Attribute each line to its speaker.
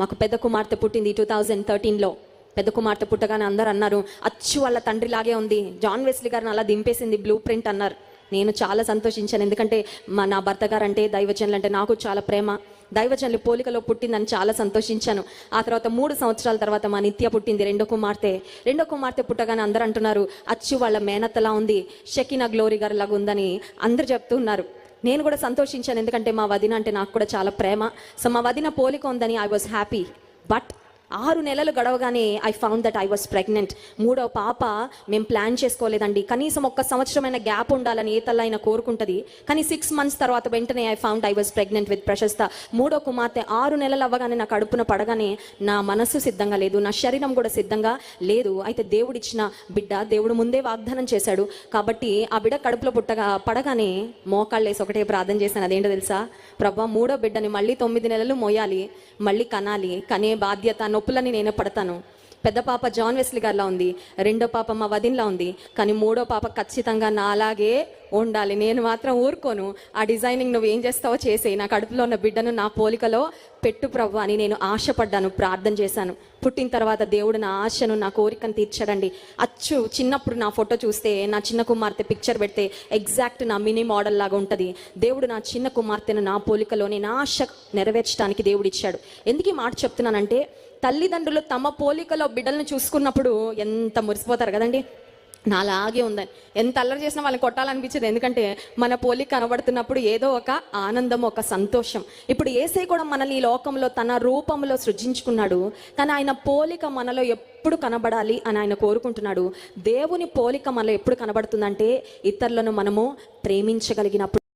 Speaker 1: మాకు పెద్ద కుమార్తె పుట్టింది 2013లో. పెద్ద కుమార్తె పుట్టగానే అందరు అన్నారు, అచ్చు వాళ్ళ తండ్రిలాగే ఉంది, జాన్ వెస్లీ గారిని అలా దింపేసింది బ్లూ ప్రింట్ అన్నారు. నేను చాలా సంతోషించాను, ఎందుకంటే నా భర్త గారు అంటే, దైవజనులు అంటే నాకు చాలా ప్రేమ. దైవజనులు పోలికలో పుట్టిందని చాలా సంతోషించాను. ఆ తర్వాత 3 సంవత్సరాల తర్వాత మా నిత్య పుట్టింది, రెండో కుమార్తె పుట్టగానే అందరు అంటున్నారు, అచ్చు వాళ్ళ మేనత్తలా ఉంది, షకీనా గ్లోరీ గారి లాగా ఉందని అందరు చెప్తున్నారు. నేను కూడా సంతోషించాను, ఎందుకంటే మా వదిన అంటే నాకు కూడా చాలా ప్రేమ. సో మా వదిన పోలిక ఉందని ఐ వాజ్ హ్యాపీ. బట్ 6 నెలలు గడవగానే I found that I was pregnant. 3వ పాప మేము ప్లాన్ చేసుకోలేదండి. కనీసం 1 సంవత్సరమైన గ్యాప్ ఉండాలని ఏ తల్లైనా కోరుకుంటుంది. కానీ 6 మంత్స్ తర్వాత వెంటనే I found I was pregnant with ప్రశస్త. 3వ కుమార్తె 6 నెలలు అవ్వగానే నా కడుపున పడగానే నా మనస్సు సిద్ధంగా లేదు, నా శరీరం కూడా సిద్ధంగా లేదు. అయితే దేవుడిచ్చిన బిడ్డ, దేవుడు ముందే వాగ్దానం చేశాడు కాబట్టి ఆ బిడ్డ కడుపులో పడగానే మోకాళ్ళు వేసి ఒకటే ప్రార్థన చేశాను. అదేంటో తెలుసా? ప్రభా, 3వ బిడ్డని మళ్ళీ 9 నెలలు మోయాలి, మళ్ళీ కనాలి, కనే బాధ్యత, నొప్పులని నేనే పడతాను. పెద్ద పాప జాన్ వెస్లీ గారిలా ఉంది, రెండో పాప మా వదిన్లా ఉంది, కానీ 3వ పాప ఖచ్చితంగా నా అలాగే ఉండాలి. నేను మాత్రం ఊరుకోను. ఆ డిజైనింగ్ నువ్వు ఏం చేస్తావో చేసేయి, నా కడుపులో ఉన్న బిడ్డను నా పోలికలో పెట్టు ప్రభు అని నేను ఆశపడ్డాను, ప్రార్థన చేశాను. పుట్టిన తర్వాత దేవుడు నా ఆశను, నా కోరికను తీర్చాడండి. అచ్చు చిన్నప్పుడు నా ఫోటో చూస్తే, నా చిన్న కుమార్తె పిక్చర్ పెడితే ఎగ్జాక్ట్ నా మినీ మోడల్ లాగా ఉంటుంది. దేవుడు నా చిన్న కుమార్తెను నా పోలికలోనే నా ఆశ నెరవేర్చడానికి దేవుడు ఇచ్చాడు. ఎందుకు ఈ మాట చెప్తున్నానంటే, తల్లిదండ్రులు తమ పోలికలో బిడ్డలను చూసుకున్నప్పుడు ఎంత మురిసిపోతారు కదండి. నాలాగే ఉందని ఎంత అల్లరి చేసినా వాళ్ళని కొట్టాలనిపించదు, ఎందుకంటే మన పోలిక కనబడుతున్నప్పుడు ఏదో ఒక ఆనందం, ఒక సంతోషం. ఇప్పుడు యేసయ్య కూడా మనల్ని ఈ లోకంలో తన రూపంలో సృజించుకున్నాడు, కానీ ఆయన పోలిక మనలో ఎప్పుడు కనబడాలి అని ఆయన కోరుకుంటున్నాడు. దేవుని పోలిక మనలో ఎప్పుడు కనబడుతుందంటే, ఇతరులను మనము ప్రేమించగలిగినప్పుడు.